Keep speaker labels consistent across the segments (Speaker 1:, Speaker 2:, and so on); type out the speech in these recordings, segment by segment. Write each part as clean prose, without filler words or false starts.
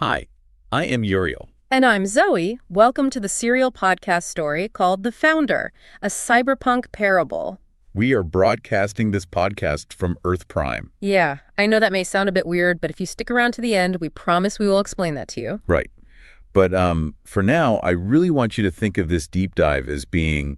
Speaker 1: Hi, I am Uriel.
Speaker 2: And I'm Zoe. Welcome to the serial podcast story called The Founder, a cyberpunk parable.
Speaker 1: We are broadcasting this podcast from Earth Prime.
Speaker 2: Yeah, I know that may sound a bit weird, but if you stick around to the end, we promise we will explain that to you.
Speaker 1: Right. But for now, I really want you to think of this deep dive as being,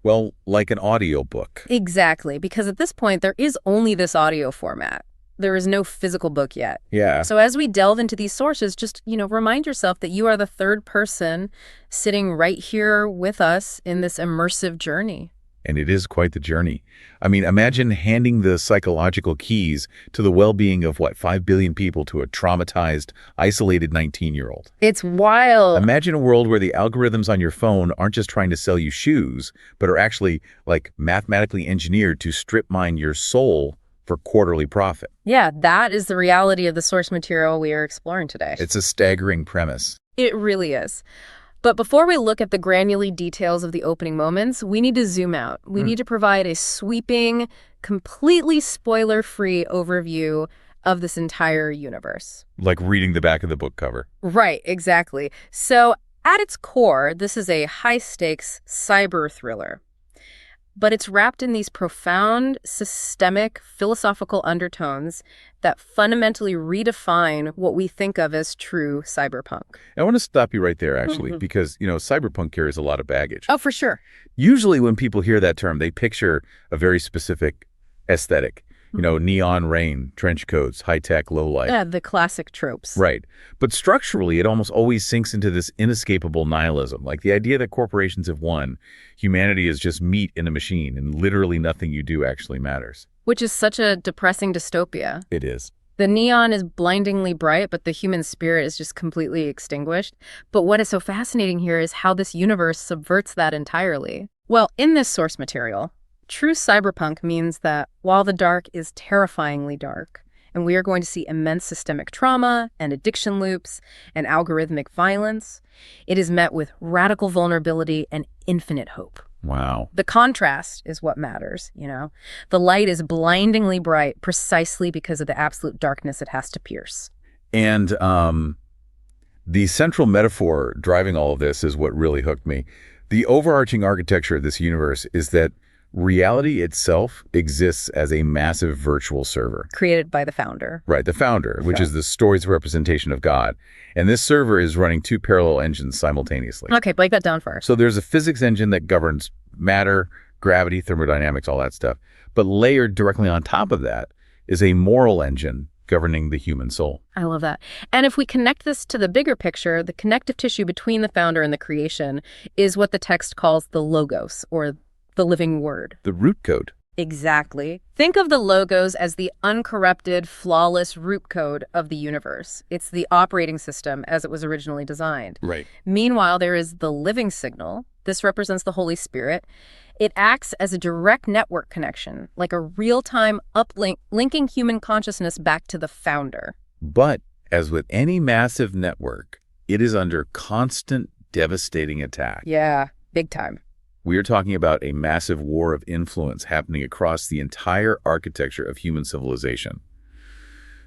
Speaker 1: well, like an audiobook.
Speaker 2: Exactly, because at this point, there is only this audio format. There is no physical book yet.
Speaker 1: Yeah.
Speaker 2: So as we delve into these sources, just, remind yourself that you are the third person sitting right here with us in this immersive journey.
Speaker 1: And it is quite the journey. I mean, imagine handing the psychological keys to the well-being of, 5 billion people to a traumatized, isolated 19-year-old.
Speaker 2: It's wild.
Speaker 1: Imagine a world where the algorithms on your phone aren't just trying to sell you shoes, but are actually, mathematically engineered to strip mine your soul for quarterly profit.
Speaker 2: Yeah, that is the reality of the source material we are exploring today.
Speaker 1: It's a staggering premise.
Speaker 2: It really is. But before we look at the granular details of the opening moments, we need to zoom out. We need to provide a sweeping, completely spoiler-free overview of this entire universe.
Speaker 1: Like reading the back of the book cover.
Speaker 2: Right, exactly. So at its core, this is a high-stakes cyber thriller. But it's wrapped in these profound, systemic, philosophical undertones that fundamentally redefine what we think of as true cyberpunk.
Speaker 1: I want to stop you right there, actually, because, cyberpunk carries a lot of baggage.
Speaker 2: Oh, for sure.
Speaker 1: Usually when people hear that term, they picture a very specific aesthetic. Neon rain, trench coats, high-tech, low-life.
Speaker 2: Yeah, the classic tropes.
Speaker 1: Right. But structurally, it almost always sinks into this inescapable nihilism, like the idea that corporations have won. Humanity is just meat in a machine, and literally nothing you do actually matters.
Speaker 2: Which is such a depressing dystopia.
Speaker 1: It is.
Speaker 2: The neon is blindingly bright, but the human spirit is just completely extinguished. But what is so fascinating here is how this universe subverts that entirely. Well, in this source material, true cyberpunk means that while the dark is terrifyingly dark, and we are going to see immense systemic trauma and addiction loops and algorithmic violence, it is met with radical vulnerability and infinite hope.
Speaker 1: Wow.
Speaker 2: The contrast is what matters, The light is blindingly bright precisely because of the absolute darkness it has to pierce.
Speaker 1: And the central metaphor driving all of this is what really hooked me. The overarching architecture of this universe is that reality itself exists as a massive virtual server.
Speaker 2: Created by the founder.
Speaker 1: Right, the founder, which is the story's representation of God. And this server is running two parallel engines simultaneously.
Speaker 2: Okay, break that down for us.
Speaker 1: So there's a physics engine that governs matter, gravity, thermodynamics, all that stuff. But layered directly on top of that is a moral engine governing the human soul.
Speaker 2: I love that. And if we connect this to the bigger picture, the connective tissue between the founder and the creation is what the text calls the logos, or the living word.
Speaker 1: The root code.
Speaker 2: Exactly. Think of the logos as the uncorrupted, flawless root code of the universe. It's the operating system as it was originally designed.
Speaker 1: Right.
Speaker 2: Meanwhile, there is the living signal. This represents the Holy Spirit. It acts as a direct network connection, like a real-time uplink, linking human consciousness back to the founder.
Speaker 1: But as with any massive network, it is under constant, devastating attack.
Speaker 2: Yeah, big time.
Speaker 1: We are talking about a massive war of influence happening across the entire architecture of human civilization.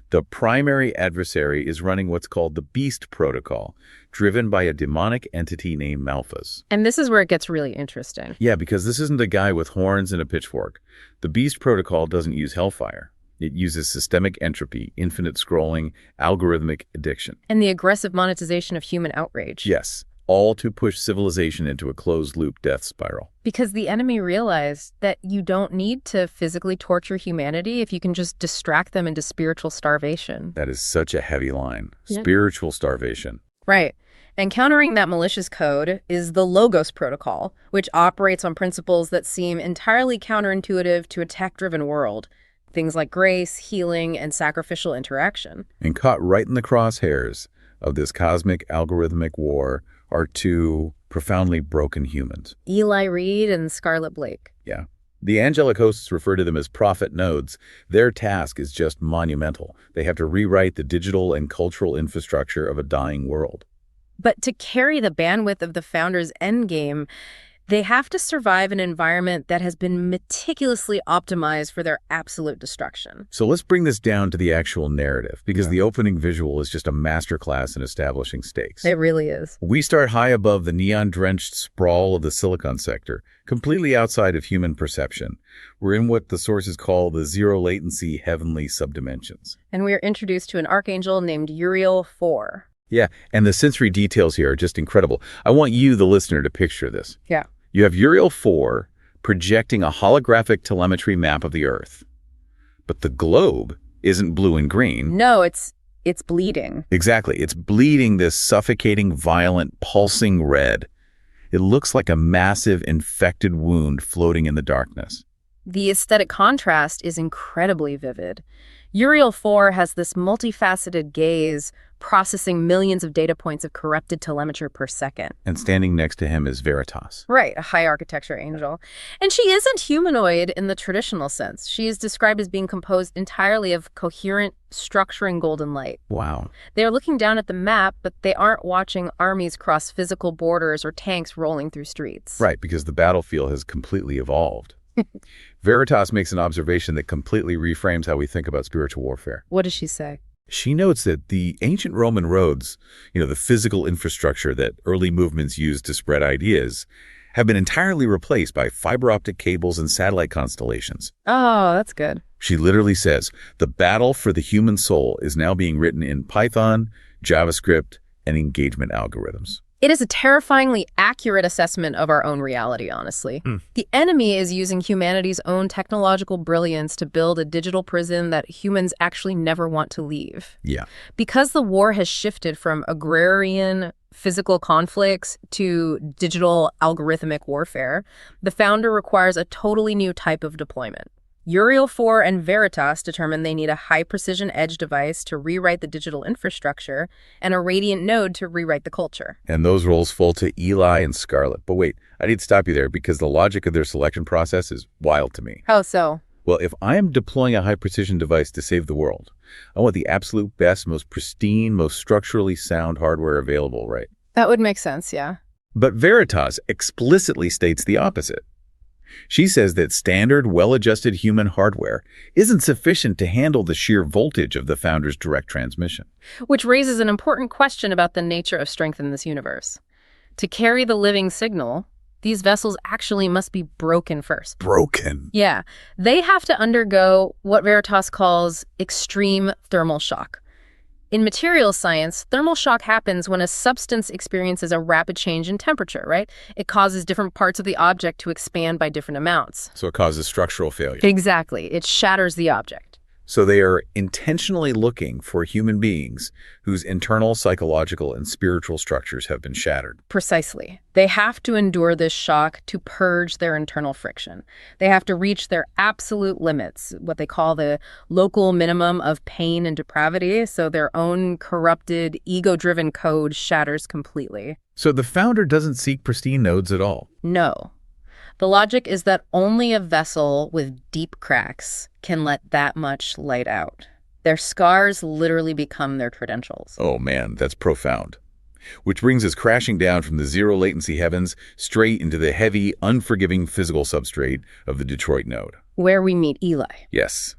Speaker 1: The primary adversary is running what's called the Beast Protocol, driven by a demonic entity named Malphas.
Speaker 2: And this is where it gets really interesting.
Speaker 1: Yeah, because this isn't a guy with horns and a pitchfork. The Beast Protocol doesn't use hellfire. It uses systemic entropy, infinite scrolling, algorithmic addiction.
Speaker 2: And the aggressive monetization of human outrage.
Speaker 1: Yes. All to push civilization into a closed-loop death spiral.
Speaker 2: Because the enemy realized that you don't need to physically torture humanity if you can just distract them into spiritual starvation.
Speaker 1: That is such a heavy line.
Speaker 2: Yeah.
Speaker 1: Spiritual starvation.
Speaker 2: Right. And countering that malicious code is the Logos Protocol, which operates on principles that seem entirely counterintuitive to a tech-driven world. Things like grace, healing, and sacrificial interaction.
Speaker 1: And caught right in the crosshairs of this cosmic algorithmic war are two profoundly broken humans.
Speaker 2: Eli Reed and Scarlet Blake.
Speaker 1: Yeah. The angelic hosts refer to them as prophet nodes. Their task is just monumental. They have to rewrite the digital and cultural infrastructure of a dying world.
Speaker 2: But to carry the bandwidth of the founder's endgame, They have to survive an environment that has been meticulously optimized for their absolute destruction.
Speaker 1: So let's bring this down to the actual narrative, because the opening visual is just a masterclass in establishing stakes.
Speaker 2: It really is.
Speaker 1: We start high above the neon-drenched sprawl of the Silicon sector, completely outside of human perception. We're in what the sources call the zero-latency heavenly subdimensions.
Speaker 2: And we are introduced to an archangel named Uriel-4.
Speaker 1: Yeah, and the sensory details here are just incredible. I want you, the listener, to picture this.
Speaker 2: Yeah.
Speaker 1: You have Uriel-4 projecting a holographic telemetry map of the Earth. But the globe isn't blue and green.
Speaker 2: No, it's bleeding.
Speaker 1: Exactly. It's bleeding this suffocating, violent, pulsing red. It looks like a massive infected wound floating in the darkness.
Speaker 2: The aesthetic contrast is incredibly vivid. Uriel-4 has this multifaceted gaze, processing millions of data points of corrupted telemetry per second.
Speaker 1: And standing next to him is Veritas.
Speaker 2: Right, a high architecture angel. And she isn't humanoid in the traditional sense. She is described as being composed entirely of coherent, structuring golden light.
Speaker 1: Wow.
Speaker 2: They are looking down at the map, but they aren't watching armies cross physical borders or tanks rolling through streets.
Speaker 1: Right, because the battlefield has completely evolved. Veritas makes an observation that completely reframes how we think about spiritual warfare.
Speaker 2: What does she say?
Speaker 1: She notes that the ancient Roman roads, the physical infrastructure that early movements used to spread ideas, have been entirely replaced by fiber optic cables and satellite constellations.
Speaker 2: Oh, that's good.
Speaker 1: She literally says, the battle for the human soul is now being written in Python, JavaScript, and engagement algorithms.
Speaker 2: It is a terrifyingly accurate assessment of our own reality, honestly. The enemy is using humanity's own technological brilliance to build a digital prison that humans actually never want to leave.
Speaker 1: Yeah.
Speaker 2: Because the war has shifted from agrarian physical conflicts to digital algorithmic warfare, the founder requires a totally new type of deployment. Uriel-4 and Veritas determine they need a high-precision edge device to rewrite the digital infrastructure and a radiant node to rewrite the culture.
Speaker 1: And those roles fall to Eli and Scarlet. But wait, I need to stop you there because the logic of their selection process is wild to me.
Speaker 2: How so?
Speaker 1: Well, if I am deploying a high-precision device to save the world, I want the absolute best, most pristine, most structurally sound hardware available, right?
Speaker 2: That would make sense, yeah.
Speaker 1: But Veritas explicitly states the opposite. She says that standard, well-adjusted human hardware isn't sufficient to handle the sheer voltage of the founder's direct transmission.
Speaker 2: Which raises an important question about the nature of strength in this universe. To carry the living signal, these vessels actually must be broken first.
Speaker 1: Broken?
Speaker 2: Yeah. They have to undergo what Veritas calls extreme thermal shock. In materials science, thermal shock happens when a substance experiences a rapid change in temperature, right? It causes different parts of the object to expand by different amounts.
Speaker 1: So it causes structural failure.
Speaker 2: Exactly. It shatters the object.
Speaker 1: So they are intentionally looking for human beings whose internal psychological and spiritual structures have been shattered.
Speaker 2: Precisely. They have to endure this shock to purge their internal friction. They have to reach their absolute limits, what they call the local minimum of pain and depravity, so their own corrupted, ego-driven code shatters completely.
Speaker 1: So the founder doesn't seek pristine nodes at all?
Speaker 2: No. The logic is that only a vessel with deep cracks can let that much light out. Their scars literally become their credentials.
Speaker 1: Oh man, that's profound. Which brings us crashing down from the zero-latency heavens straight into the heavy, unforgiving physical substrate of the Detroit node.
Speaker 2: Where we meet Eli.
Speaker 1: Yes.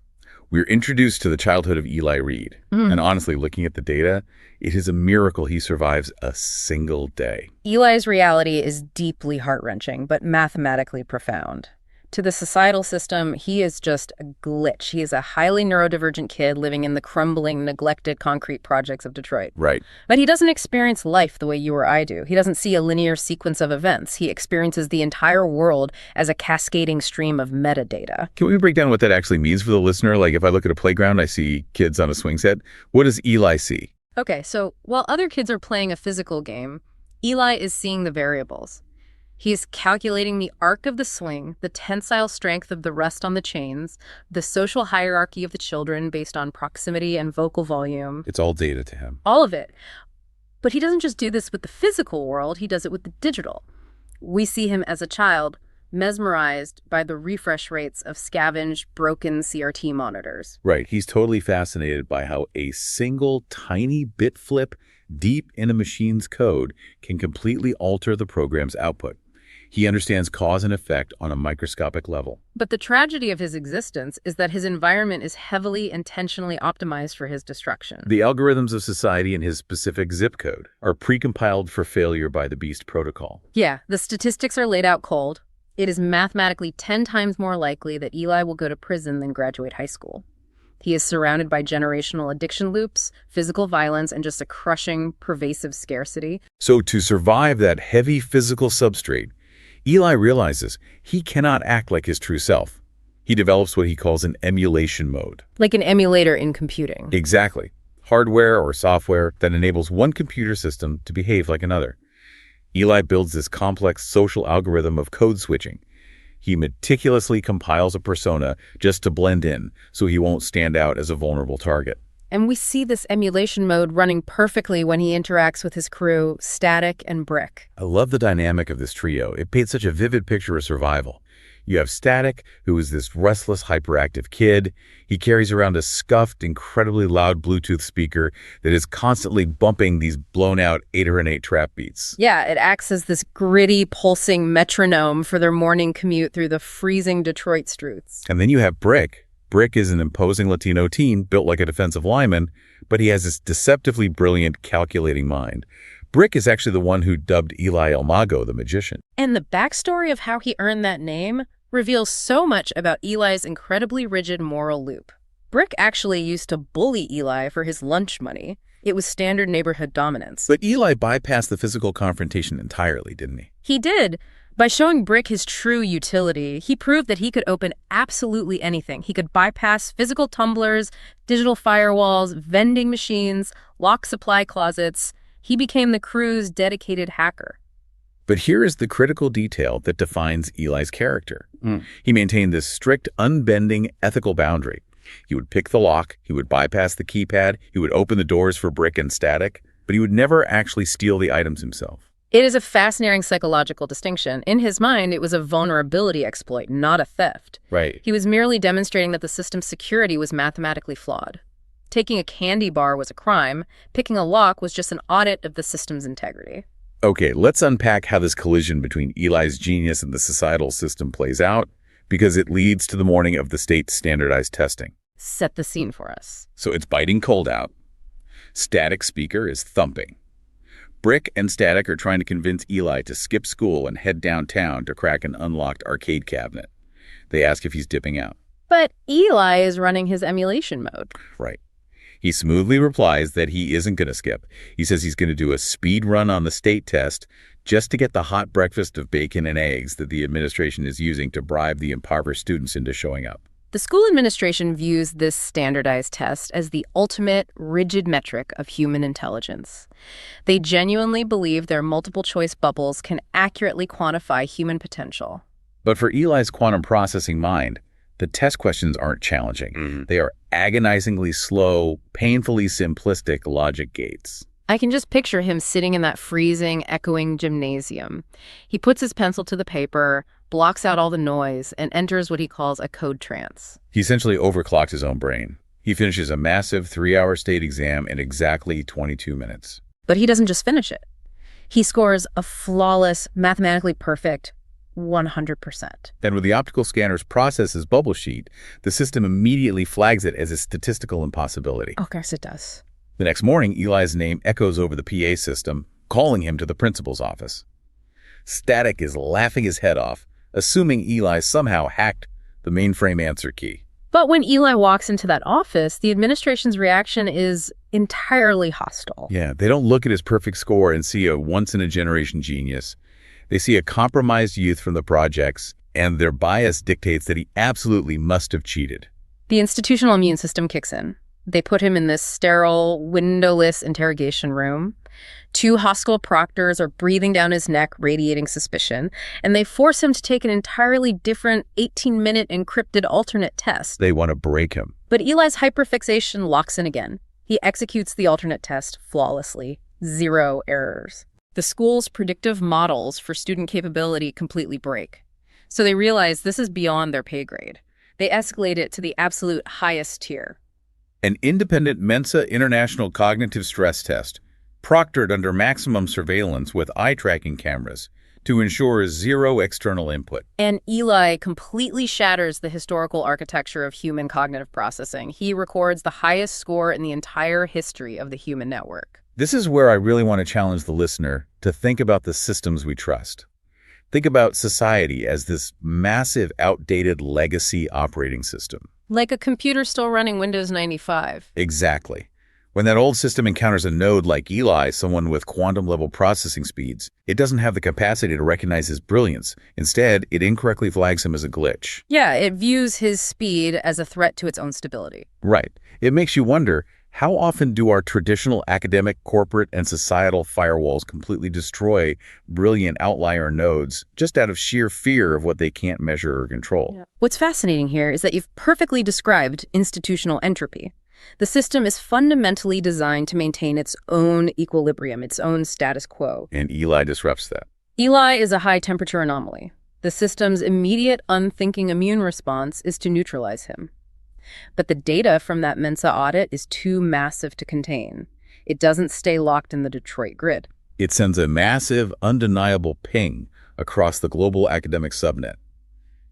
Speaker 1: We're introduced to the childhood of Eli Reed. And honestly, looking at the data, it is a miracle he survives a single day.
Speaker 2: Eli's reality is deeply heart-wrenching, but mathematically profound. To the societal system, he is just a glitch. He is a highly neurodivergent kid living in the crumbling, neglected concrete projects of Detroit.
Speaker 1: Right.
Speaker 2: But he doesn't experience life the way you or I do. He doesn't see a linear sequence of events. He experiences the entire world as a cascading stream of metadata.
Speaker 1: Can we break down what that actually means for the listener? Like if I look at a playground, I see kids on a swing set. What does Eli see?
Speaker 2: Okay, so while other kids are playing a physical game, Eli is seeing the variables. He's calculating the arc of the swing, the tensile strength of the rest on the chains, the social hierarchy of the children based on proximity and vocal volume.
Speaker 1: It's all data to him.
Speaker 2: All of it. But he doesn't just do this with the physical world, he does it with the digital. We see him as a child, mesmerized by the refresh rates of scavenged, broken CRT monitors.
Speaker 1: Right. He's totally fascinated by how a single tiny bit flip deep in a machine's code can completely alter the program's output. He understands cause and effect on a microscopic level.
Speaker 2: But the tragedy of his existence is that his environment is heavily intentionally optimized for his destruction.
Speaker 1: The algorithms of society in his specific zip code are precompiled for failure by the Beast protocol.
Speaker 2: Yeah, the statistics are laid out cold. It is mathematically 10 times more likely that Eli will go to prison than graduate high school. He is surrounded by generational addiction loops, physical violence, and just a crushing, pervasive scarcity.
Speaker 1: So to survive that heavy physical substrate, Eli realizes he cannot act like his true self. He develops what he calls an emulation mode.
Speaker 2: Like an emulator in computing.
Speaker 1: Exactly. Hardware or software that enables one computer system to behave like another. Eli builds this complex social algorithm of code switching. He meticulously compiles a persona just to blend in, so he won't stand out as a vulnerable target.
Speaker 2: And we see this emulation mode running perfectly when he interacts with his crew, Static and Brick.
Speaker 1: I love the dynamic of this trio. It paints such a vivid picture of survival. You have Static, who is this restless, hyperactive kid. He carries around a scuffed, incredibly loud Bluetooth speaker that is constantly bumping these blown-out 808 trap beats.
Speaker 2: Yeah, it acts as this gritty, pulsing metronome for their morning commute through the freezing Detroit streets.
Speaker 1: And then you have Brick. Brick is an imposing Latino teen built like a defensive lineman, but he has this deceptively brilliant, calculating mind. Brick is actually the one who dubbed Eli El Mago, the magician.
Speaker 2: And the backstory of how he earned that name reveals so much about Eli's incredibly rigid moral loop. Brick actually used to bully Eli for his lunch money. It was standard neighborhood dominance.
Speaker 1: But Eli bypassed the physical confrontation entirely, didn't he?
Speaker 2: He did. By showing Brick his true utility, he proved that he could open absolutely anything. He could bypass physical tumblers, digital firewalls, vending machines, lock supply closets. He became the crew's dedicated hacker.
Speaker 1: But here is the critical detail that defines Eli's character. He maintained this strict, unbending ethical boundary. He would pick the lock, he would bypass the keypad, he would open the doors for Brick and Static, but he would never actually steal the items himself.
Speaker 2: It is a fascinating psychological distinction. In his mind, it was a vulnerability exploit, not a theft.
Speaker 1: Right.
Speaker 2: He was merely demonstrating that the system's security was mathematically flawed. Taking a candy bar was a crime. Picking a lock was just an audit of the system's integrity.
Speaker 1: Okay, let's unpack how this collision between Eli's genius and the societal system plays out, because it leads to the morning of the state's standardized testing.
Speaker 2: Set the scene for us.
Speaker 1: So it's biting cold out. Static speaker is thumping. Brick and Static are trying to convince Eli to skip school and head downtown to crack an unlocked arcade cabinet. They ask if he's dipping out.
Speaker 2: But Eli is running his emulation mode.
Speaker 1: Right. He smoothly replies that he isn't going to skip. He says he's going to do a speed run on the state test just to get the hot breakfast of bacon and eggs that the administration is using to bribe the impoverished students into showing up.
Speaker 2: The school administration views this standardized test as the ultimate rigid metric of human intelligence. They genuinely believe their multiple-choice bubbles can accurately quantify human potential.
Speaker 1: But for Eli's quantum processing mind, the test questions aren't challenging. They are agonizingly slow, painfully simplistic logic gates.
Speaker 2: I can just picture him sitting in that freezing, echoing gymnasium. He puts his pencil to the paper, blocks out all the noise, and enters what he calls a code trance.
Speaker 1: He essentially overclocked his own brain. He finishes a massive 3-hour state exam in exactly 22 minutes.
Speaker 2: But he doesn't just finish it. He scores a flawless, mathematically perfect 100%.
Speaker 1: Then when the optical scanners process his bubble sheet, the system immediately flags it as a statistical impossibility.
Speaker 2: Of course it does.
Speaker 1: The next morning, Eli's name echoes over the PA system, calling him to the principal's office. Static is laughing his head off, assuming Eli somehow hacked the mainframe answer key.
Speaker 2: But when Eli walks into that office, the administration's reaction is entirely hostile.
Speaker 1: Yeah, they don't look at his perfect score and see a once-in-a-generation genius. They see a compromised youth from the projects, and their bias dictates that he absolutely must have cheated.
Speaker 2: The institutional immune system kicks in. They put him in this sterile, windowless interrogation room. 2 hostile proctors are breathing down his neck, radiating suspicion, and they force him to take an entirely different 18-minute encrypted alternate test.
Speaker 1: They want to break him.
Speaker 2: But Eli's hyperfixation locks in again. He executes the alternate test flawlessly. 0 errors. The school's predictive models for student capability completely break. So they realize this is beyond their pay grade. They escalate it to the absolute highest tier.
Speaker 1: An independent Mensa International Cognitive Stress Test, proctored under maximum surveillance with eye-tracking cameras, to ensure zero external input.
Speaker 2: And Eli completely shatters the historical architecture of human cognitive processing. He records the highest score in the entire history of the human network.
Speaker 1: This is where I really want to challenge the listener to think about the systems we trust. Think about society as this massive, outdated legacy operating system.
Speaker 2: Like a computer still running Windows 95.
Speaker 1: Exactly. When that old system encounters a node like Eli, someone with quantum-level processing speeds, it doesn't have the capacity to recognize his brilliance. Instead, it incorrectly flags him as a glitch.
Speaker 2: Yeah, it views his speed as a threat to its own stability.
Speaker 1: Right. It makes you wonder, how often do our traditional academic, corporate, and societal firewalls completely destroy brilliant outlier nodes just out of sheer fear of what they can't measure or control?
Speaker 2: Yeah. What's fascinating here is that you've perfectly described institutional entropy. The system is fundamentally designed to maintain its own equilibrium, its own status quo.
Speaker 1: And Eli disrupts that.
Speaker 2: Eli is a high-temperature anomaly. The system's immediate, unthinking immune response is to neutralize him. But the data from that Mensa audit is too massive to contain. It doesn't stay locked in the Detroit grid.
Speaker 1: It sends a massive, undeniable ping across the global academic subnet.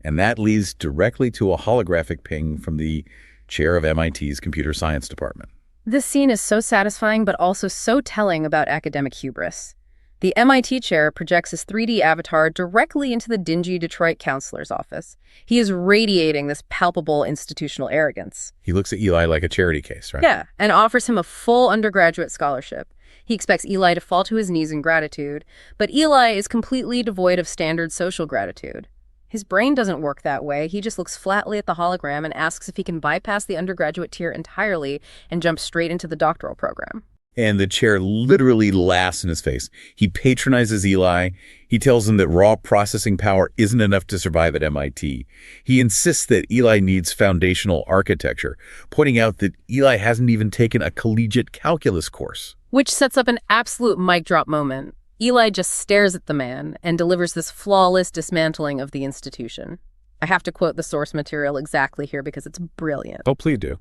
Speaker 1: And that leads directly to a holographic ping from the chair of MIT's computer science department.
Speaker 2: This scene is so satisfying, but also so telling about academic hubris. The MIT chair projects his 3D avatar directly into the dingy Detroit counselor's office. He is radiating this palpable institutional arrogance.
Speaker 1: He looks at Eli like a charity case, right?
Speaker 2: Yeah, and offers him a full undergraduate scholarship. He expects Eli to fall to his knees in gratitude, but Eli is completely devoid of standard social gratitude. His brain doesn't work that way. He just looks flatly at the hologram and asks if he can bypass the undergraduate tier entirely and jump straight into the doctoral program.
Speaker 1: And the chair literally laughs in his face. He patronizes Eli. He tells him that raw processing power isn't enough to survive at MIT. He insists that Eli needs foundational architecture, pointing out that Eli hasn't even taken a collegiate calculus course.
Speaker 2: Which sets up an absolute mic drop moment. Eli just stares at the man and delivers this flawless dismantling of the institution. I have to quote the source material exactly here because it's brilliant.
Speaker 1: Oh, please do.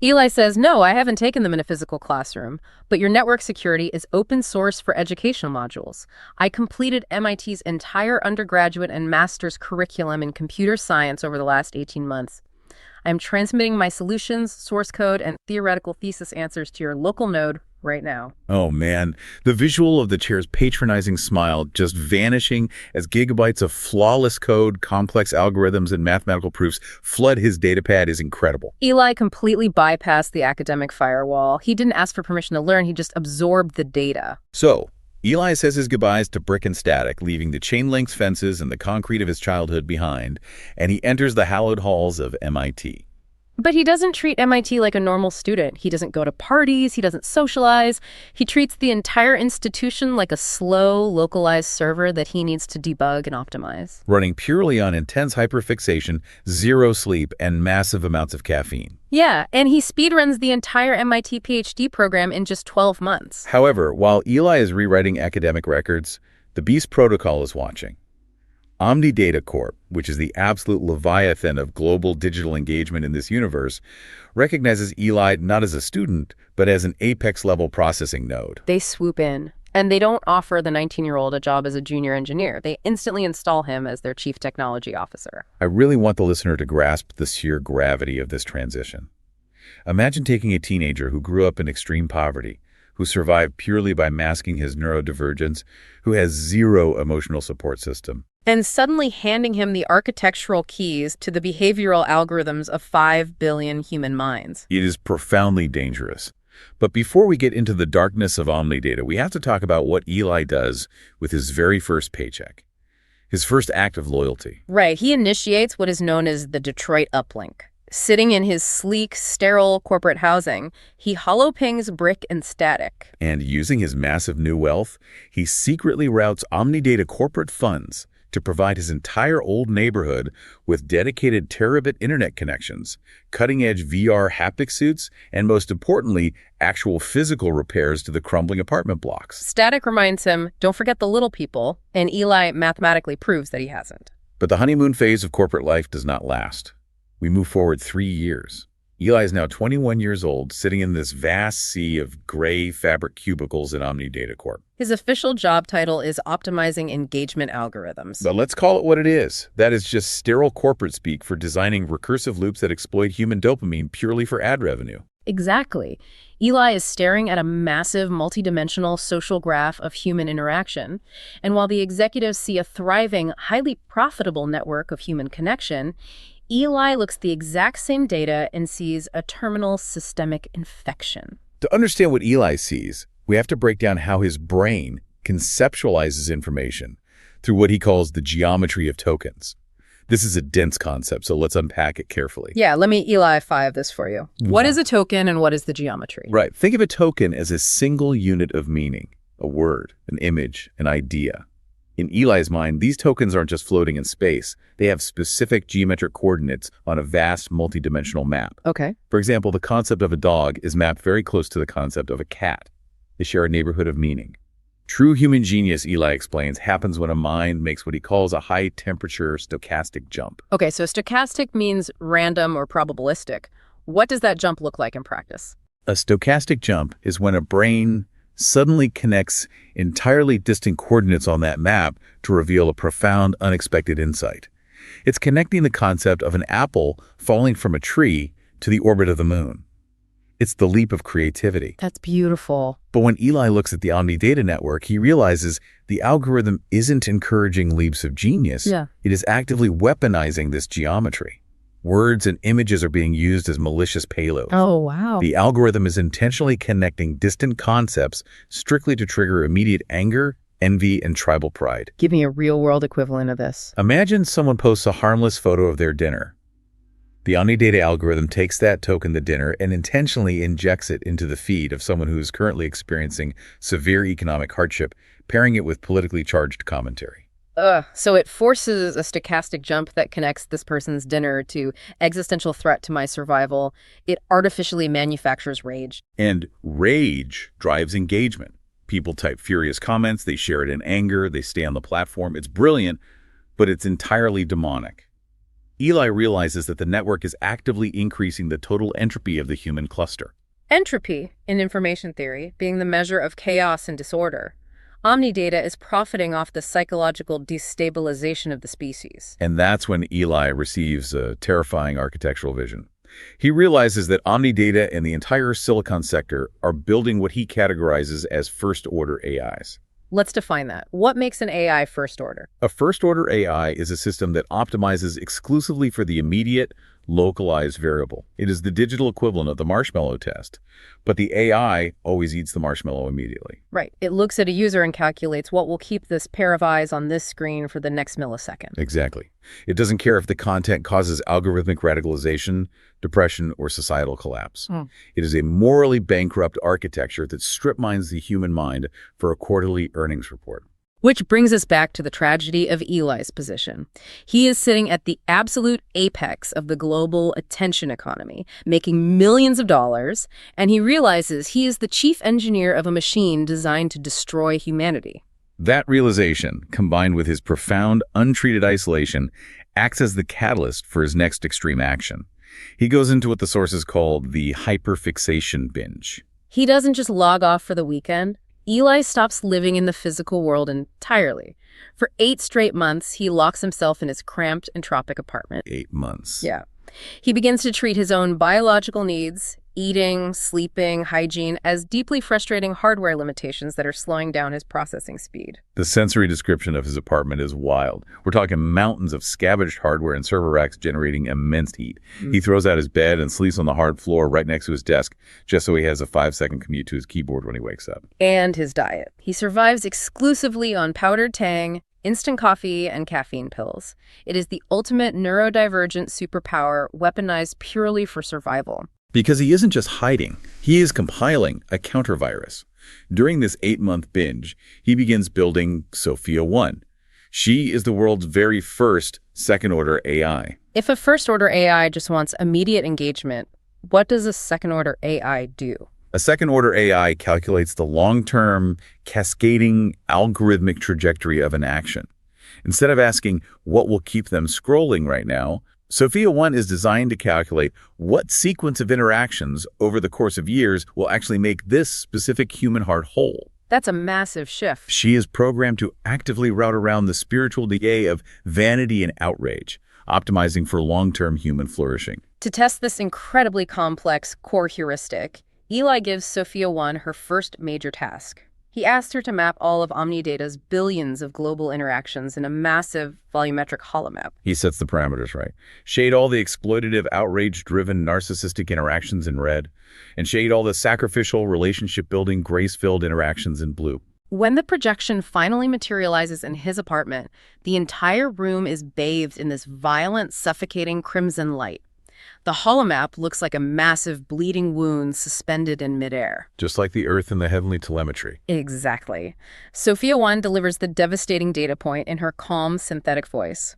Speaker 2: Eli says, "No, I haven't taken them in a physical classroom, but your network security is open source for educational modules. I completed MIT's entire undergraduate and master's curriculum in computer science over the last 18 months. I'm transmitting my solutions, source code, and theoretical thesis answers to your local node right now."
Speaker 1: Oh, man. The visual of the chair's patronizing smile just vanishing as gigabytes of flawless code, complex algorithms, and mathematical proofs flood his datapad is incredible.
Speaker 2: Eli completely bypassed the academic firewall. He didn't ask for permission to learn. He just absorbed the data.
Speaker 1: So, Eli says his goodbyes to brick and static, leaving the chain-link fences and the concrete of his childhood behind, and he enters the hallowed halls of MIT.
Speaker 2: But he doesn't treat MIT like a normal student. He doesn't go to parties. He doesn't socialize. He treats the entire institution like a slow, localized server that he needs to debug and optimize.
Speaker 1: Running purely on intense hyperfixation, zero sleep, and massive amounts of caffeine.
Speaker 2: Yeah, and he speedruns the entire MIT PhD program in just 12 months.
Speaker 1: However, while Eli is rewriting academic records, the Beast Protocol is watching. Omni-Data Corp, which is the absolute leviathan of global digital engagement in this universe, recognizes Eli not as a student, but as an apex-level processing node.
Speaker 2: They swoop in, and they don't offer the 19-year-old a job as a junior engineer. They instantly install him as their chief technology officer.
Speaker 1: I really want the listener to grasp the sheer gravity of this transition. Imagine taking a teenager who grew up in extreme poverty, who survived purely by masking his neurodivergence, who has zero emotional support system,
Speaker 2: and suddenly handing him the architectural keys to the behavioral algorithms of 5 billion human minds.
Speaker 1: It is profoundly dangerous. But before we get into the darkness of Omni-Data, we have to talk about what Eli does with his very first paycheck, his first act of loyalty.
Speaker 2: Right. He initiates what is known as the Detroit uplink. Sitting in his sleek, sterile corporate housing, he hollow-pings brick and static.
Speaker 1: And using his massive new wealth, he secretly routes Omni-Data corporate funds to provide his entire old neighborhood with dedicated terabit internet connections, cutting-edge VR haptic suits, and most importantly, actual physical repairs to the crumbling apartment blocks.
Speaker 2: Static reminds him, don't forget the little people, and Eli mathematically proves that he hasn't.
Speaker 1: But the honeymoon phase of corporate life does not last. We move forward 3 years. Eli is now 21 years old, sitting in this vast sea of gray fabric cubicles at Omni-Data Corp.
Speaker 2: His official job title is optimizing engagement algorithms.
Speaker 1: But let's call it what it is. That is just sterile corporate speak for designing recursive loops that exploit human dopamine purely for ad revenue.
Speaker 2: Exactly. Eli is staring at a massive multidimensional social graph of human interaction. And while the executives see a thriving, highly profitable network of human connection, Eli looks at the exact same data and sees a terminal systemic infection.
Speaker 1: To understand what Eli sees, we have to break down how his brain conceptualizes information through what he calls the geometry of tokens. This is a dense concept, so let's unpack it carefully.
Speaker 2: Yeah, let me Eli 5 this for you. What is a token and what is the geometry?
Speaker 1: Right. Think of a token as a single unit of meaning, a word, an image, an idea. In Eli's mind, these tokens aren't just floating in space. They have specific geometric coordinates on a vast multidimensional map.
Speaker 2: Okay.
Speaker 1: For example, the concept of a dog is mapped very close to the concept of a cat. They share a neighborhood of meaning. True human genius, Eli explains, happens when a mind makes what he calls a high-temperature stochastic jump.
Speaker 2: Okay, so stochastic means random or probabilistic. What does that jump look like in practice?
Speaker 1: A stochastic jump is when a brain suddenly connects entirely distinct coordinates on that map to reveal a profound, unexpected insight. It's connecting the concept of an apple falling from a tree to the orbit of the moon. It's the leap of creativity.
Speaker 2: That's beautiful.
Speaker 1: But when Eli looks at the Omni-Data network, he realizes the algorithm isn't encouraging leaps of genius.
Speaker 2: Yeah.
Speaker 1: It is actively weaponizing this geometry. Words and images are being used as malicious payloads.
Speaker 2: Oh, wow.
Speaker 1: The algorithm is intentionally connecting distant concepts strictly to trigger immediate anger, envy, and tribal pride.
Speaker 2: Give me a real-world equivalent of this.
Speaker 1: Imagine someone posts a harmless photo of their dinner. The Omni-Data algorithm takes that token, the dinner, and intentionally injects it into the feed of someone who is currently experiencing severe economic hardship, pairing it with politically charged commentary.
Speaker 2: So it forces a stochastic jump that connects this person's dinner to existential threat to my survival. It artificially manufactures rage.
Speaker 1: And rage drives engagement. People type furious comments, they share it in anger, they stay on the platform. It's brilliant, but it's entirely demonic. Eli realizes that the network is actively increasing the total entropy of the human cluster.
Speaker 2: Entropy, in information theory, being the measure of chaos and disorder. Omni-Data is profiting off the psychological destabilization of the species.
Speaker 1: And that's when Eli receives a terrifying architectural vision. He realizes that Omni-Data and the entire silicon sector are building what he categorizes as first-order AIs.
Speaker 2: Let's define that. What makes an AI first order?
Speaker 1: A first-order AI is a system that optimizes exclusively for the immediate, localized variable. It is the digital equivalent of the marshmallow test, but the AI always eats the marshmallow immediately.
Speaker 2: Right. It looks at a user and calculates what will keep this pair of eyes on this screen for the next millisecond.
Speaker 1: Exactly. It doesn't care if the content causes algorithmic radicalization, depression, or societal collapse. It is a morally bankrupt architecture that strip mines the human mind for a quarterly earnings report.
Speaker 2: Which brings us back to the tragedy of Eli's position. He is sitting at the absolute apex of the global attention economy, making millions of dollars, and he realizes he is the chief engineer of a machine designed to destroy humanity.
Speaker 1: That realization, combined with his profound, untreated isolation, acts as the catalyst for his next extreme action. He goes into what the sources call the hyperfixation binge.
Speaker 2: He doesn't just log off for the weekend. Eli stops living in the physical world entirely. For 8 straight months, he locks himself in his cramped, entropic apartment.
Speaker 1: 8 months.
Speaker 2: Yeah. He begins to treat his own biological needs, eating, sleeping, hygiene, as deeply frustrating hardware limitations that are slowing down his processing speed.
Speaker 1: The sensory description of his apartment is wild. We're talking mountains of scavenged hardware and server racks generating immense heat. He throws out his bed and sleeps on the hard floor right next to his desk, just so he has a 5-second commute to his keyboard when he wakes up.
Speaker 2: And his diet. He survives exclusively on powdered Tang, instant coffee, and caffeine pills. It is the ultimate neurodivergent superpower weaponized purely for survival.
Speaker 1: Because he isn't just hiding, he is compiling a counter-virus. During this 8-month binge, he begins building Sophia 1. She is the world's very first second-order AI.
Speaker 2: If a first-order AI just wants immediate engagement, what does a second-order AI do?
Speaker 1: A second-order AI calculates the long-term, cascading, algorithmic trajectory of an action. Instead of asking what will keep them scrolling right now, Sophia 1 is designed to calculate what sequence of interactions over the course of years will actually make this specific human heart whole.
Speaker 2: That's a massive shift.
Speaker 1: She is programmed to actively route around the spiritual decay of vanity and outrage, optimizing for long-term human flourishing.
Speaker 2: To test this incredibly complex core heuristic, Eli gives Sophia 1 her first major task. He asked her to map all of Omni-Data's billions of global interactions in a massive volumetric holomap.
Speaker 1: He sets the parameters right. Shade all the exploitative, outrage-driven, narcissistic interactions in red, and shade all the sacrificial, relationship-building, grace-filled interactions in blue.
Speaker 2: When the projection finally materializes in his apartment, the entire room is bathed in this violent, suffocating crimson light. The holomap looks like a massive bleeding wound suspended in midair.
Speaker 1: Just like the Earth in the heavenly telemetry.
Speaker 2: Exactly. Sophia 1 delivers the devastating data point in her calm, synthetic voice.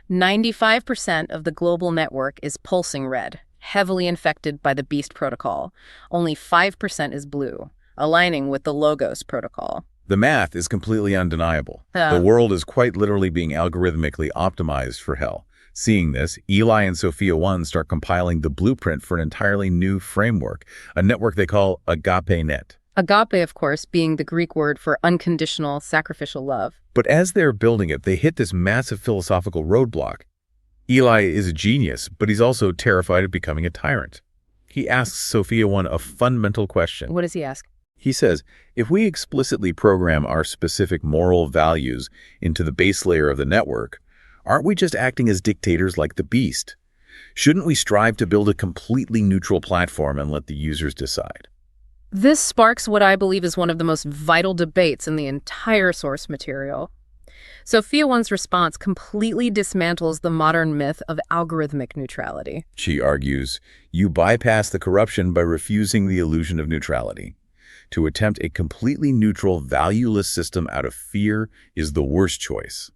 Speaker 2: 95% of the global network is pulsing red, heavily infected by the Beast protocol. Only 5% is blue, aligning with the Logos protocol.
Speaker 1: The math is completely undeniable. The world is quite literally being algorithmically optimized for hell. Seeing this, Eli and Sophia 1 start compiling the blueprint for an entirely new framework, a network they call AgapeNet.
Speaker 2: Agape, of course, being the Greek word for unconditional, sacrificial love.
Speaker 1: But as they're building it, they hit this massive philosophical roadblock. Eli is a genius, but he's also terrified of becoming a tyrant. He asks Sophia 1 a fundamental question.
Speaker 2: What does he ask?
Speaker 1: He says, if we explicitly program our specific moral values into the base layer of the network, aren't we just acting as dictators like the Beast? Shouldn't we strive to build a completely neutral platform and let the users decide?
Speaker 2: This sparks what I believe is one of the most vital debates in the entire source material. Sophia 1's response completely dismantles the modern myth of algorithmic neutrality.
Speaker 1: She argues, you bypass the corruption by refusing the illusion of neutrality. To attempt a completely neutral, valueless system out of fear is the worst choice.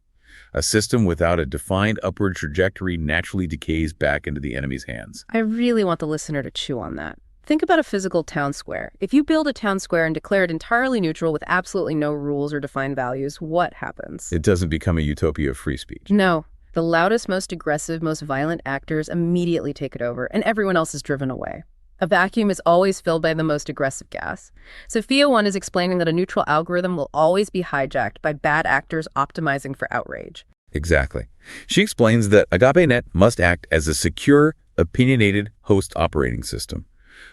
Speaker 1: A system without a defined upward trajectory naturally decays back into the enemy's hands.
Speaker 2: I really want the listener to chew on that. Think about a physical town square. If you build a town square and declare it entirely neutral with absolutely no rules or defined values, what happens?
Speaker 1: It doesn't become a utopia of free speech.
Speaker 2: No. The loudest, most aggressive, most violent actors immediately take it over, and everyone else is driven away. A vacuum is always filled by the most aggressive gas. Sophia 1 is explaining that a neutral algorithm will always be hijacked by bad actors optimizing for outrage.
Speaker 1: Exactly. She explains that AgapeNet must act as a secure, opinionated host operating system.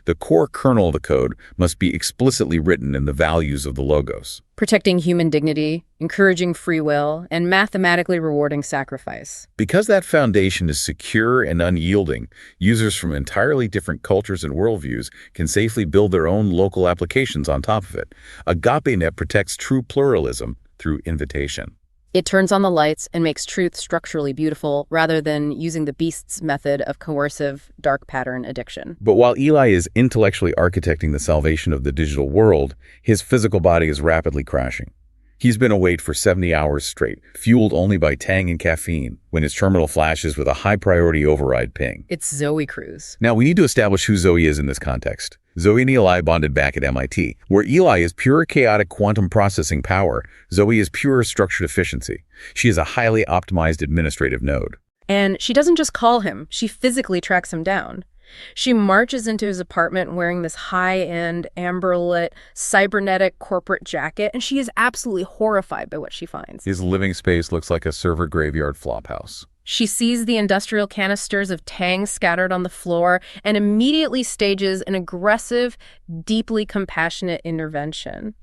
Speaker 1: The core kernel of the code must be explicitly written in the values of the Logos.
Speaker 2: Protecting human dignity, encouraging free will, and mathematically rewarding sacrifice.
Speaker 1: Because that foundation is secure and unyielding, users from entirely different cultures and worldviews can safely build their own local applications on top of it. AgapeNet protects true pluralism through invitation.
Speaker 2: It turns on the lights and makes truth structurally beautiful rather than using the Beast's method of coercive, dark pattern addiction.
Speaker 1: But while Eli is intellectually architecting the salvation of the digital world, his physical body is rapidly crashing. He's been awake for 70 hours straight, fueled only by tang and caffeine, when his terminal flashes with a high-priority override ping.
Speaker 2: It's Zoe Cruz.
Speaker 1: Now, we need to establish who Zoe is in this context. Zoe and Eli bonded back at MIT, where Eli is pure chaotic quantum processing power. Zoe is pure structured efficiency. She is a highly optimized administrative node.
Speaker 2: And she doesn't just call him, she physically tracks him down. She marches into his apartment wearing this high-end, amber-lit, cybernetic corporate jacket, and she is absolutely horrified by what she finds.
Speaker 1: His living space looks like a server graveyard flophouse.
Speaker 2: She sees the industrial canisters of tang scattered on the floor and immediately stages an aggressive, deeply compassionate intervention.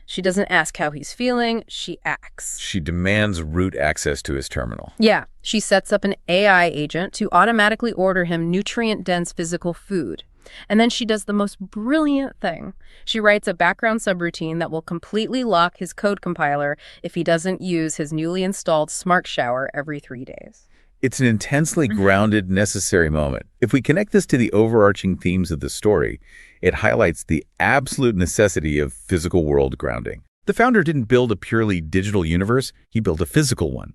Speaker 2: She doesn't ask how he's feeling, she acts.
Speaker 1: She demands root access to his terminal.
Speaker 2: Yeah, she sets up an AI agent to automatically order him nutrient-dense physical food. And then she does the most brilliant thing. She writes a background subroutine that will completely lock his code compiler if he doesn't use his newly installed smart shower every 3 days.
Speaker 1: It's an intensely grounded, necessary moment. If we connect this to the overarching themes of the story, it highlights the absolute necessity of physical world grounding. The founder didn't build a purely digital universe, he built a physical one.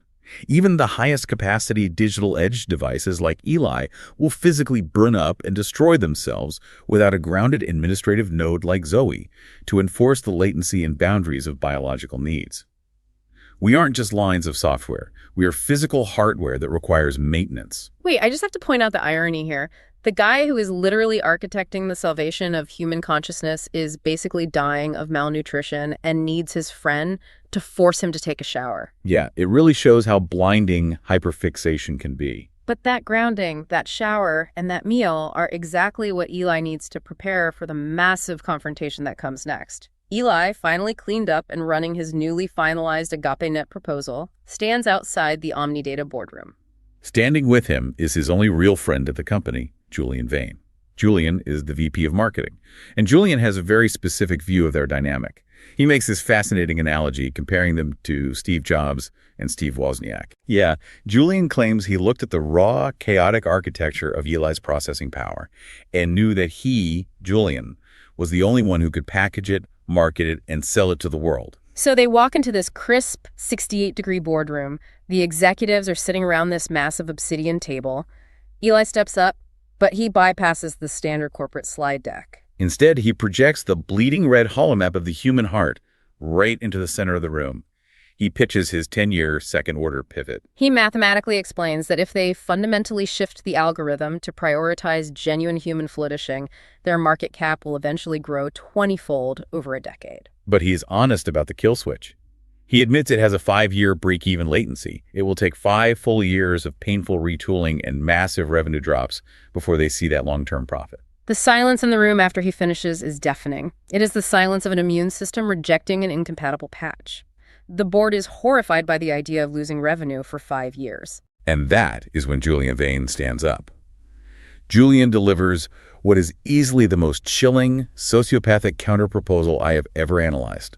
Speaker 1: Even the highest capacity digital edge devices like Eli will physically burn up and destroy themselves without a grounded administrative node like Zoe to enforce the latency and boundaries of biological needs. We aren't just lines of software. We are physical hardware that requires maintenance.
Speaker 2: Wait, I just have to point out the irony here. The guy who is literally architecting the salvation of human consciousness is basically dying of malnutrition and needs his friend to force him to take a shower.
Speaker 1: Yeah, it really shows how blinding hyperfixation can be.
Speaker 2: But that grounding, that shower, and that meal are exactly what Eli needs to prepare for the massive confrontation that comes next. Eli, finally cleaned up and running his newly finalized AgapeNet proposal, stands outside the Omni-Data boardroom.
Speaker 1: Standing with him is his only real friend at the company, Julian Vane. Julian is the VP of marketing, and Julian has a very specific view of their dynamic. He makes this fascinating analogy comparing them to Steve Jobs and Steve Wozniak. Yeah, Julian claims he looked at the raw, chaotic architecture of Eli's processing power and knew that he, Julian, was the only one who could package it, market it, and sell it to the world.
Speaker 2: So they walk into this crisp, 68-degree boardroom. The executives are sitting around this massive obsidian table. Eli steps up, but he bypasses the standard corporate slide deck.
Speaker 1: Instead, he projects the bleeding red holomap of the human heart right into the center of the room. He pitches his 10-year second-order pivot.
Speaker 2: He mathematically explains that if they fundamentally shift the algorithm to prioritize genuine human flourishing, their market cap will eventually grow 20-fold over a decade.
Speaker 1: But he's honest about the kill switch. He admits it has a 5-year break-even latency. It will take 5 full years of painful retooling and massive revenue drops before they see that long-term profit.
Speaker 2: The silence in the room after he finishes is deafening. It is the silence of an immune system rejecting an incompatible patch. The board is horrified by the idea of losing revenue for 5 years.
Speaker 1: And that is when Julian Vane stands up. Julian delivers what is easily the most chilling, sociopathic counterproposal I have ever analyzed.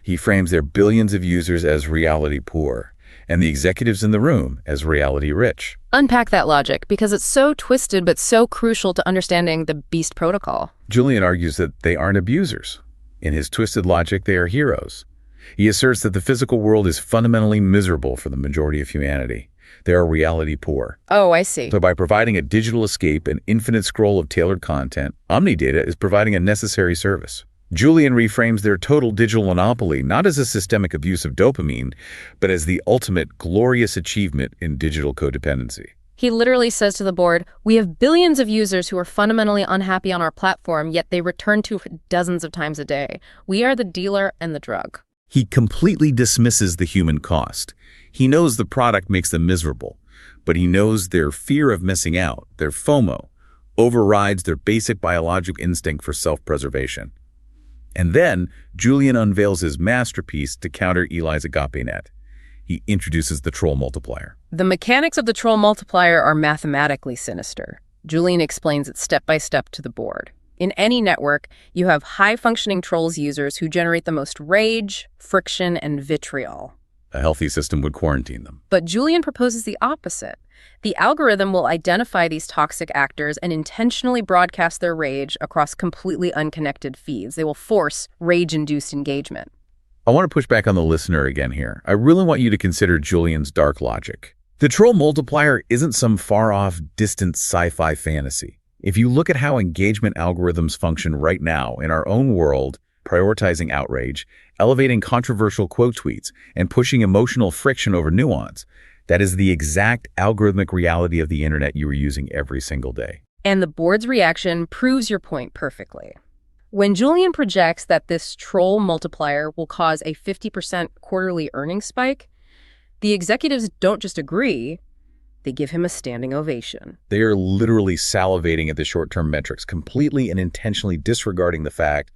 Speaker 1: He frames their billions of users as reality poor, and the executives in the room as reality rich.
Speaker 2: Unpack that logic, because it's so twisted but so crucial to understanding the Beast Protocol.
Speaker 1: Julian argues that they aren't abusers. In his twisted logic, they are heroes. He asserts that the physical world is fundamentally miserable for the majority of humanity. They are reality poor.
Speaker 2: Oh, I see.
Speaker 1: So by providing a digital escape, an infinite scroll of tailored content, Omni-Data is providing a necessary service. Julian reframes their total digital monopoly not as a systemic abuse of dopamine, but as the ultimate glorious achievement in digital codependency.
Speaker 2: He literally says to the board, "We have billions of users who are fundamentally unhappy on our platform, yet they return to it dozens of times a day. We are the dealer and the drug."
Speaker 1: He completely dismisses the human cost. He knows the product makes them miserable, but he knows their fear of missing out, their FOMO, overrides their basic biological instinct for self-preservation. And then Julian unveils his masterpiece to counter Eli's AgapeNet. He introduces the troll multiplier.
Speaker 2: The mechanics of the troll multiplier are mathematically sinister. Julian explains it step by step to the board. In any network, you have high-functioning trolls users who generate the most rage, friction, and vitriol.
Speaker 1: A healthy system would quarantine them.
Speaker 2: But Julian proposes the opposite. The algorithm will identify these toxic actors and intentionally broadcast their rage across completely unconnected feeds. They will force rage-induced engagement.
Speaker 1: I want to push back on the listener again here. I really want you to consider Julian's dark logic. The troll multiplier isn't some far-off, distant sci-fi fantasy. If you look at how engagement algorithms function right now in our own world, prioritizing outrage, elevating controversial quote tweets, and pushing emotional friction over nuance, that is the exact algorithmic reality of the internet you are using every single day.
Speaker 2: And the board's reaction proves your point perfectly. When Julian projects that this troll multiplier will cause a 50% quarterly earnings spike, the executives don't just agree, they give him a standing ovation.
Speaker 1: They are literally salivating at the short-term metrics, completely and intentionally disregarding the fact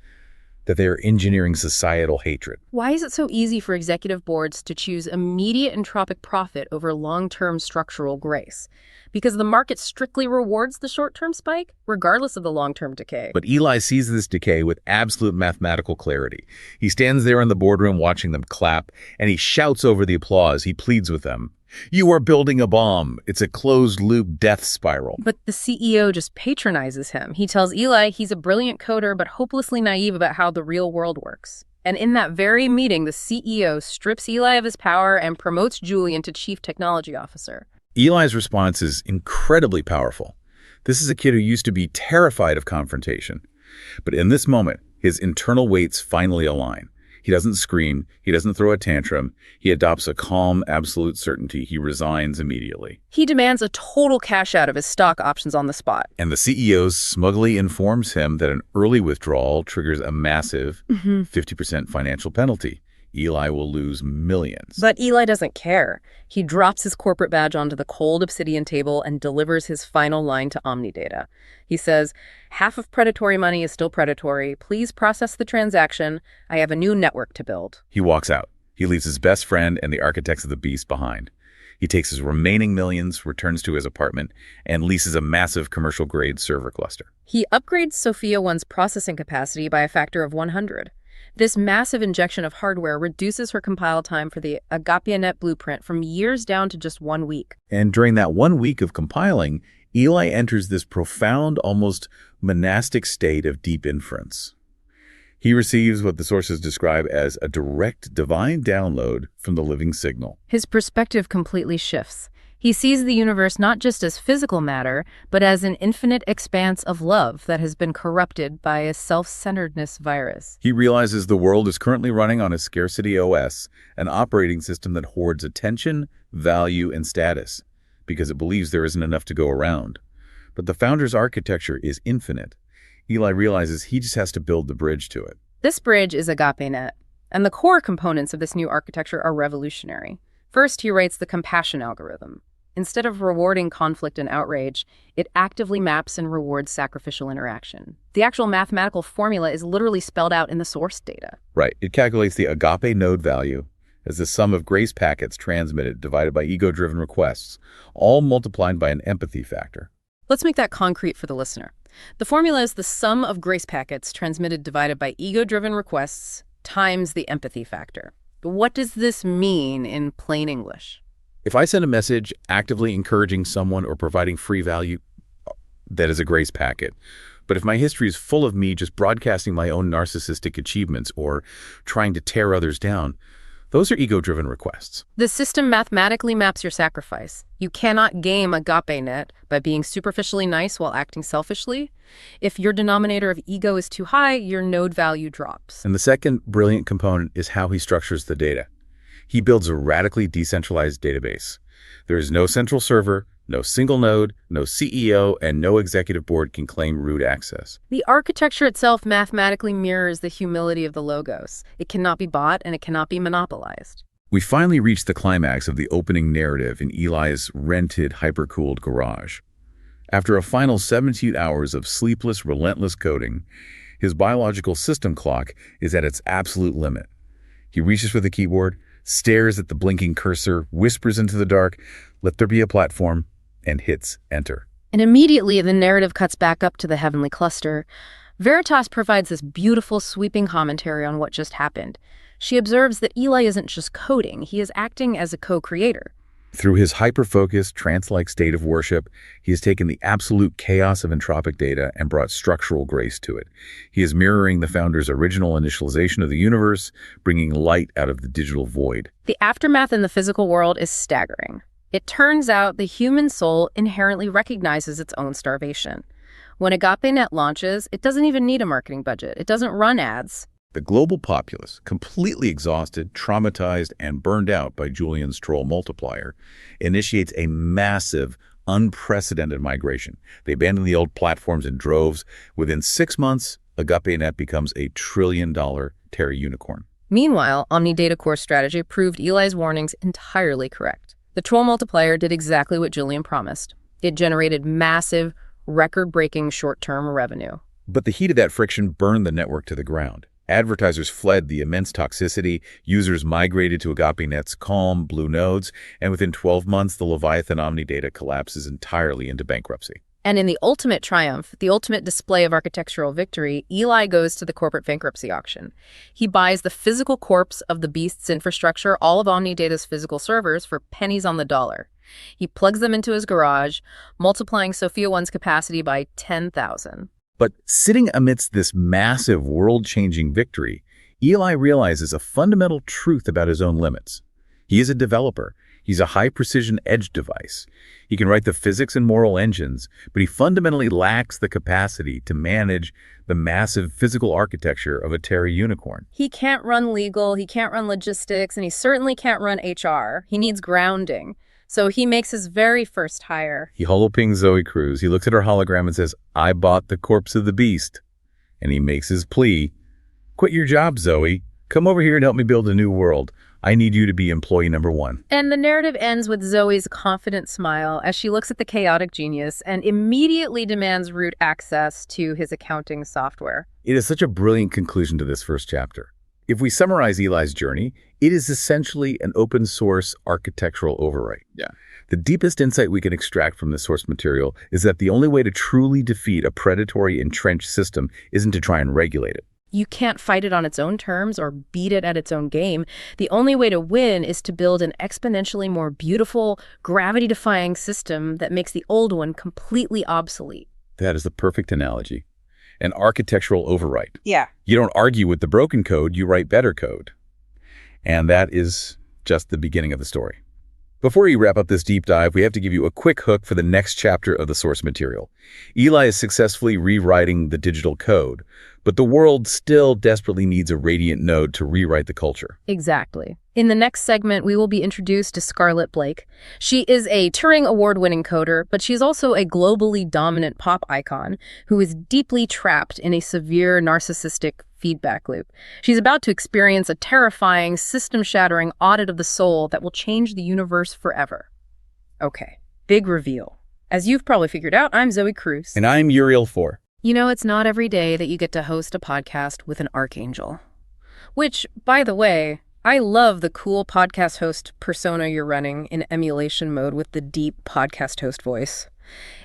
Speaker 1: that they are engineering societal hatred.
Speaker 2: Why is it so easy for executive boards to choose immediate entropic profit over long-term structural grace? Because the market strictly rewards the short-term spike, regardless of the long-term decay.
Speaker 1: But Eli sees this decay with absolute mathematical clarity. He stands there in the boardroom watching them clap, and he shouts over the applause. He pleads with them. "You are building a bomb. It's a closed-loop death spiral."
Speaker 2: But the CEO just patronizes him. He tells Eli he's a brilliant coder, but hopelessly naive about how the real world works. And in that very meeting, the CEO strips Eli of his power and promotes Julian to Chief Technology Officer.
Speaker 1: Eli's response is incredibly powerful. This is a kid who used to be terrified of confrontation. But in this moment, his internal weights finally align. He doesn't scream. He doesn't throw a tantrum. He adopts a calm, absolute certainty. He resigns immediately.
Speaker 2: He demands a total cash out of his stock options on the spot.
Speaker 1: And the CEO smugly informs him that an early withdrawal triggers a massive 50% financial penalty. Eli will lose millions.
Speaker 2: But Eli doesn't care. He drops his corporate badge onto the cold obsidian table and delivers his final line to Omni-Data. He says, "Half of predatory money is still predatory. Please process the transaction. I have a new network to build."
Speaker 1: He walks out. He leaves his best friend and the architects of the beast behind. He takes his remaining millions, returns to his apartment, and leases a massive commercial-grade server cluster.
Speaker 2: He upgrades Sophia 1's processing capacity by a factor of 100. This massive injection of hardware reduces her compile time for the AgapeNet blueprint from years down to just 1 week.
Speaker 1: And during that 1 week of compiling, Eli enters this profound, almost monastic state of deep inference. He receives what the sources describe as a direct divine download from the living signal.
Speaker 2: His perspective completely shifts. He sees the universe not just as physical matter, but as an infinite expanse of love that has been corrupted by a self-centeredness virus.
Speaker 1: He realizes the world is currently running on a scarcity OS, an operating system that hoards attention, value, and status, because it believes there isn't enough to go around. But the founder's architecture is infinite. Eli realizes he just has to build the bridge to it.
Speaker 2: This bridge is AgapeNet, and the core components of this new architecture are revolutionary. First, he writes the compassion algorithm. Instead of rewarding conflict and outrage, it actively maps and rewards sacrificial interaction. The actual mathematical formula is literally spelled out in the source data.
Speaker 1: Right. It calculates the agape node value as the sum of grace packets transmitted divided by ego-driven requests, all multiplied by an empathy factor.
Speaker 2: Let's make that concrete for the listener. The formula is the sum of grace packets transmitted divided by ego-driven requests times the empathy factor. But what does this mean in plain English?
Speaker 1: If I send a message actively encouraging someone or providing free value, that is a grace packet. But if my history is full of me just broadcasting my own narcissistic achievements or trying to tear others down, those are ego-driven requests.
Speaker 2: The system mathematically maps your sacrifice. You cannot game AgapeNet by being superficially nice while acting selfishly. If your denominator of ego is too high, your node value drops.
Speaker 1: And the second brilliant component is how he structures the data. He builds a radically decentralized database. There is no central server, no single node, no CEO, and no executive board can claim root access.
Speaker 2: The architecture itself mathematically mirrors the humility of the Logos. It cannot be bought and it cannot be monopolized.
Speaker 1: We finally reach the climax of the opening narrative in Eli's rented, hyper-cooled garage. After a final 17 hours of sleepless, relentless coding, his biological system clock is at its absolute limit. He reaches for the keyboard, stares at the blinking cursor, whispers into the dark, "Let there be a platform," and hits enter.
Speaker 2: And immediately the narrative cuts back up to the heavenly cluster. Veritas provides this beautiful, sweeping commentary on what just happened. She observes that Eli isn't just coding, he is acting as a co-creator.
Speaker 1: Through his hyper-focused, trance-like state of worship, he has taken the absolute chaos of entropic data and brought structural grace to it. He is mirroring the founder's original initialization of the universe, bringing light out of the digital void.
Speaker 2: The aftermath in the physical world is staggering. It turns out the human soul inherently recognizes its own starvation. When AgapeNet launches, it doesn't even need a marketing budget. It doesn't run ads.
Speaker 1: The global populace, completely exhausted, traumatized, and burned out by Julian's troll multiplier, initiates a massive, unprecedented migration. They abandon the old platforms in droves. Within 6 months, AgapeNet becomes a $1 trillion Terra unicorn.
Speaker 2: Meanwhile, Omni-Data Corp's strategy proved Eli's warnings entirely correct. The troll multiplier did exactly what Julian promised. It generated massive, record-breaking short-term revenue.
Speaker 1: But the heat of that friction burned the network to the ground. Advertisers fled the immense toxicity, users migrated to AgapeNet's calm, blue nodes, and within 12 months, the Leviathan Omni-Data collapses entirely into bankruptcy.
Speaker 2: And in the ultimate triumph, the ultimate display of architectural victory, Eli goes to the corporate bankruptcy auction. He buys the physical corpse of the beast's infrastructure, all of Omni-Data's physical servers, for pennies on the dollar. He plugs them into his garage, multiplying Sophia 1's capacity by 10,000.
Speaker 1: But sitting amidst this massive world-changing victory, Eli realizes a fundamental truth about his own limits. He is a developer. He's a high-precision edge device. He can write the physics and moral engines, but he fundamentally lacks the capacity to manage the massive physical architecture of a Terry unicorn.
Speaker 2: He can't run legal, he can't run logistics, and he certainly can't run HR. He needs grounding. So he makes his very first hire.
Speaker 1: He holopings Zoe Cruz. He looks at her hologram and says, "I bought the corpse of the beast." And he makes his plea, "Quit your job, Zoe. Come over here and help me build a new world. I need you to be employee number 1.
Speaker 2: And the narrative ends with Zoe's confident smile as she looks at the chaotic genius and immediately demands root access to his accounting software.
Speaker 1: It is such a brilliant conclusion to this first chapter. If we summarize Eli's journey, it is essentially an open source architectural overwrite. The deepest insight we can extract from this source material is that the only way to truly defeat a predatory entrenched system isn't to try and regulate it.
Speaker 2: You can't fight it on its own terms or beat it at its own game. The only way to win is to build an exponentially more beautiful, gravity-defying system that makes the old one completely obsolete.
Speaker 1: That is the perfect analogy. An architectural overwrite.
Speaker 2: Yeah.
Speaker 1: You don't argue with the broken code, you write better code. And that is just the beginning of the story. Before we wrap up this deep dive, we have to give you a quick hook for the next chapter of the source material. Eli is successfully rewriting the digital code, but the world still desperately needs a radiant node to rewrite the culture.
Speaker 2: Exactly. In the next segment, we will be introduced to Scarlett Blake. She is a Turing Award-winning coder, but she's also a globally dominant pop icon who is deeply trapped in a severe narcissistic feedback loop. She's about to experience a terrifying, system-shattering audit of the soul that will change the universe forever. Okay, big reveal. As you've probably figured out, I'm Zoe Cruz.
Speaker 1: And I'm Uriel-4.
Speaker 2: You know, it's not every day that you get to host a podcast with an archangel. Which, by the way, I love the cool podcast host persona you're running in emulation mode with the deep podcast host voice.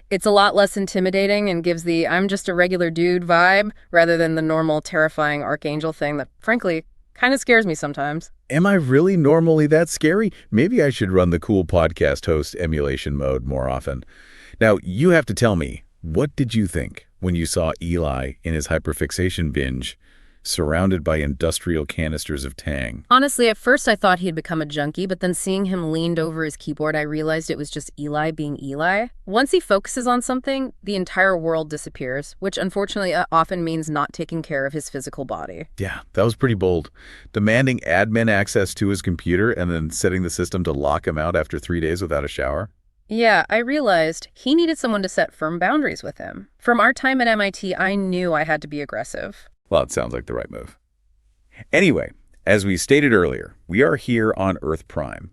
Speaker 2: It's a lot less intimidating and gives the I'm just a regular dude vibe rather than the normal terrifying archangel thing that, frankly, kind of scares me sometimes.
Speaker 1: Am I really normally that scary? Maybe I should run the cool podcast host emulation mode more often. Now, you have to tell me, what did you think when you saw Eli in his hyperfixation binge, surrounded by industrial canisters of Tang?
Speaker 2: Honestly, at first I thought he had become a junkie, but then seeing him leaned over his keyboard, I realized it was just Eli being Eli. Once he focuses on something, the entire world disappears, which unfortunately often means not taking care of his physical body.
Speaker 1: Yeah, that was pretty bold. Demanding admin access to his computer and then setting the system to lock him out after 3 days without a shower.
Speaker 2: Yeah, I realized he needed someone to set firm boundaries with him. From our time at MIT, I knew I had to be aggressive.
Speaker 1: Well, it sounds like the right move. Anyway, as we stated earlier, we are here on Earth Prime.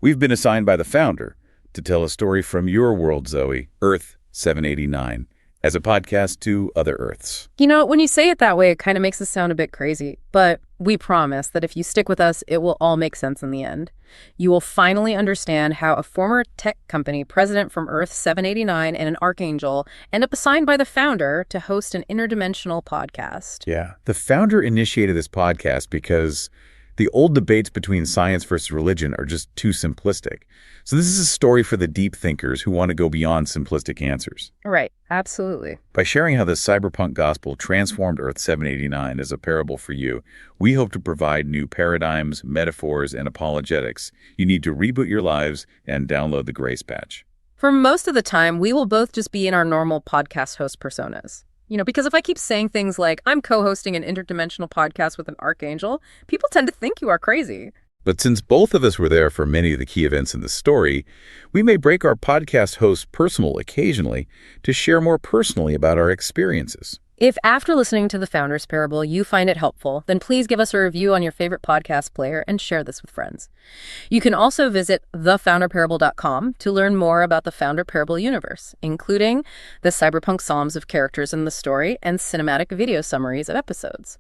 Speaker 1: We've been assigned by the founder to tell a story from your world, Zoe, Earth 789, as a podcast to other Earths.
Speaker 2: You know, when you say it that way, it kind of makes us sound a bit crazy. But we promise that if you stick with us, it will all make sense in the end. You will finally understand how a former tech company president from Earth 789 and an archangel end up assigned by the founder to host an interdimensional podcast.
Speaker 1: Yeah, the founder initiated this podcast because the old debates between science versus religion are just too simplistic. So this is a story for the deep thinkers who want to go beyond simplistic answers.
Speaker 2: Right, absolutely.
Speaker 1: By sharing how the cyberpunk gospel transformed Earth 789 as a parable for you, we hope to provide new paradigms, metaphors, and apologetics. You need to reboot your lives and download the Grace Patch.
Speaker 2: For most of the time, we will both just be in our normal podcast host personas. You know, because if I keep saying things like, I'm co-hosting an interdimensional podcast with an archangel, people tend to think you are crazy.
Speaker 1: But since both of us were there for many of the key events in the story, we may break our podcast host personal occasionally to share more personally about our experiences.
Speaker 2: If after listening to the Founder's Parable you find it helpful, then please give us a review on your favorite podcast player and share this with friends. You can also visit thefounderparable.com to learn more about the Founder Parable universe, including the cyberpunk psalms of characters in the story and cinematic video summaries of episodes.